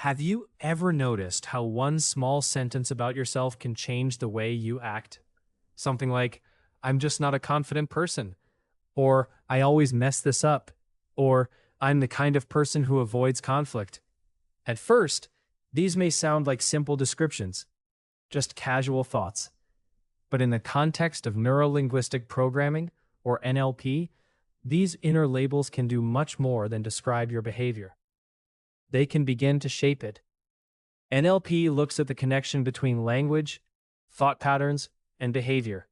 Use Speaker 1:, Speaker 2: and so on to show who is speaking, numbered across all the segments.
Speaker 1: Have you ever noticed how one small sentence about yourself can change the way you act? Something like, I'm just not a confident person, or I always mess this up, or I'm the kind of person who avoids conflict. At first, these may sound like simple descriptions, just casual thoughts. But in the context of neurolinguistic programming, or NLP, these inner labels can do much more than describe your behavior. They can begin to shape it. NLP looks at the connection between language, thought patterns, and behavior.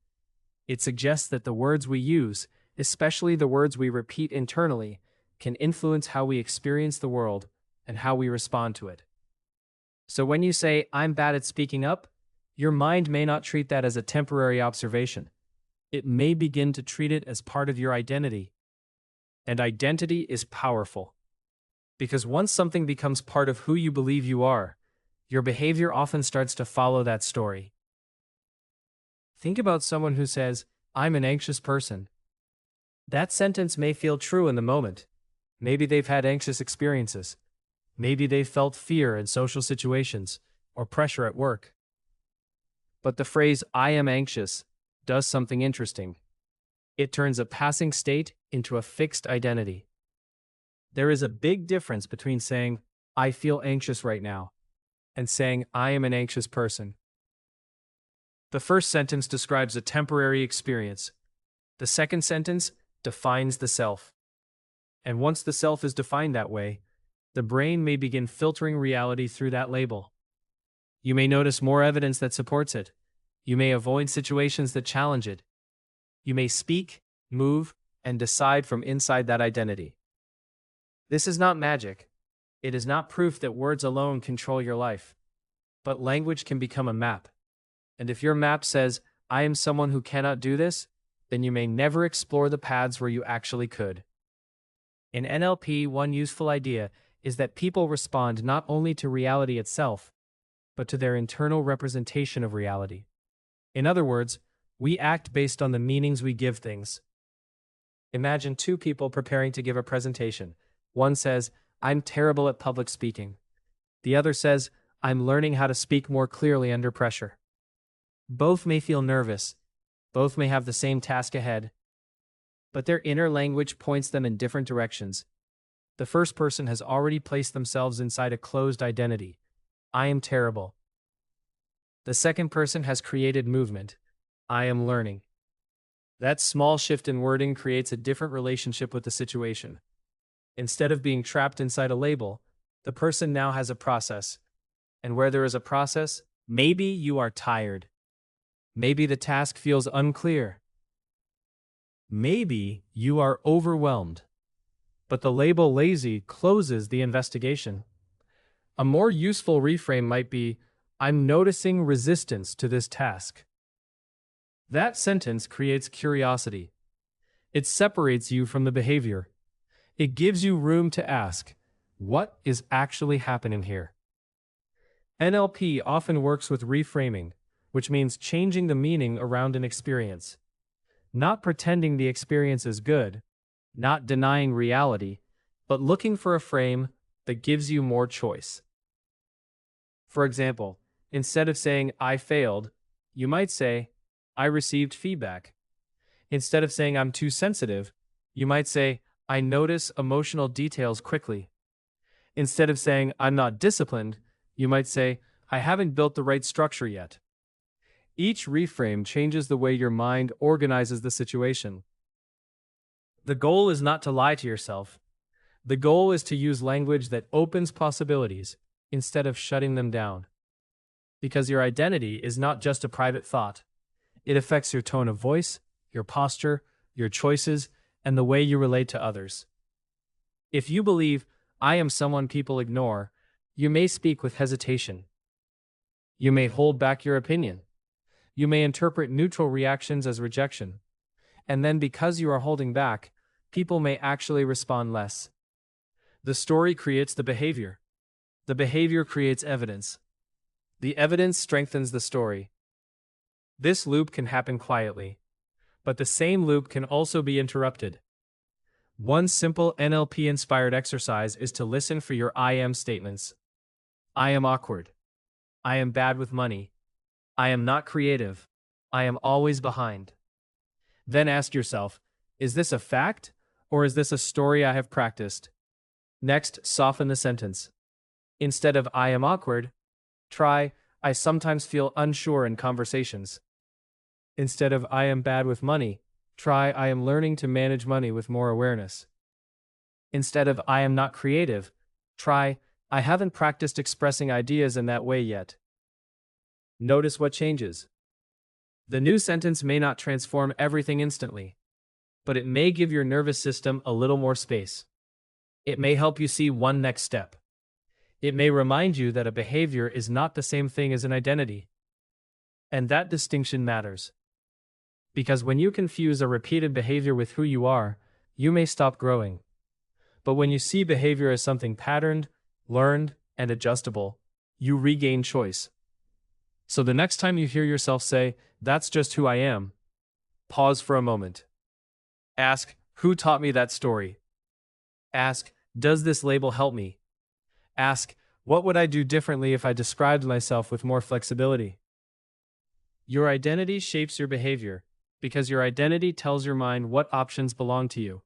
Speaker 1: It suggests that the words we use, especially the words we repeat internally, can influence how we experience the world and how we respond to it. So when you say, I'm bad at speaking up, your mind may not treat that as a temporary observation. It may begin to treat it as part of your identity. And identity is powerful. Because once something becomes part of who you believe you are, your behavior often starts to follow that story. Think about someone who says, I'm an anxious person. That sentence may feel true in the moment. Maybe they've had anxious experiences. Maybe they've felt fear in social situations or pressure at work. But the phrase, I am anxious, does something interesting. It turns a passing state into a fixed identity. There is a big difference between saying, I feel anxious right now, and saying, I am an anxious person. The first sentence describes a temporary experience. The second sentence defines the self. And once the self is defined that way, the brain may begin filtering reality through that label. You may notice more evidence that supports it. You may avoid situations that challenge it. You may speak, move, and decide from inside that identity. This is not magic. It is not proof that words alone control your life. But language can become a map. And if your map says, I am someone who cannot do this, then you may never explore the paths where you actually could. In NLP, one useful idea is that people respond not only to reality itself, but to their internal representation of reality. In other words, we act based on the meanings we give things. Imagine two people preparing to give a presentation. One says, I'm terrible at public speaking. The other says, I'm learning how to speak more clearly under pressure. Both may feel nervous. Both may have the same task ahead. But their inner language points them in different directions. The first person has already placed themselves inside a closed identity. I am terrible. The second person has created movement. I am learning. That small shift in wording creates a different relationship with the situation. Instead of being trapped inside a label, the person now has a process. And where there is a process, maybe you are tired. Maybe the task feels unclear. Maybe you are overwhelmed. But the label lazy closes the investigation. A more useful reframe might be, I'm noticing resistance to this task. That sentence creates curiosity. It separates you from the behavior. It gives you room to ask, what is actually happening here? NLP often works with reframing, which means changing the meaning around an experience. Not pretending the experience is good, not denying reality, but looking for a frame that gives you more choice. For example, instead of saying, I failed, you might say, I received feedback. Instead of saying, I'm too sensitive, you might say, I notice emotional details quickly. Instead of saying, I'm not disciplined, you might say, I haven't built the right structure yet. Each reframe changes the way your mind organizes the situation. The goal is not to lie to yourself. The goal is to use language that opens possibilities instead of shutting them down. Because your identity is not just a private thought. It affects your tone of voice, your posture, your choices, and the way you relate to others. If you believe, I am someone people ignore, you may speak with hesitation. You may hold back your opinion. You may interpret neutral reactions as rejection. And then because you are holding back, people may actually respond less. The story creates the behavior. The behavior creates evidence. The evidence strengthens the story. This loop can happen quietly, but the same loop can also be interrupted. One simple NLP-inspired exercise is to listen for your I am statements. I am awkward. I am bad with money. I am not creative. I am always behind. Then ask yourself, is this a fact or is this a story I have practiced? Next, soften the sentence. Instead of I am awkward, try I sometimes feel unsure in conversations. Instead of I am bad with money, try I am learning to manage money with more awareness. Instead of I am not creative, try I haven't practiced expressing ideas in that way yet. Notice what changes. The new sentence may not transform everything instantly, but it may give your nervous system a little more space. It may help you see one next step. It may remind you that a behavior is not the same thing as an identity. And that distinction matters. Because when you confuse a repeated behavior with who you are, you may stop growing. But when you see behavior as something patterned, learned, and adjustable, you regain choice. So the next time you hear yourself say, "That's just who I am," pause for a moment. Ask, who taught me that story? Ask, does this label help me? Ask, what would I do differently if I described myself with more flexibility? Your identity shapes your behavior, because your identity tells your mind what options belong to you.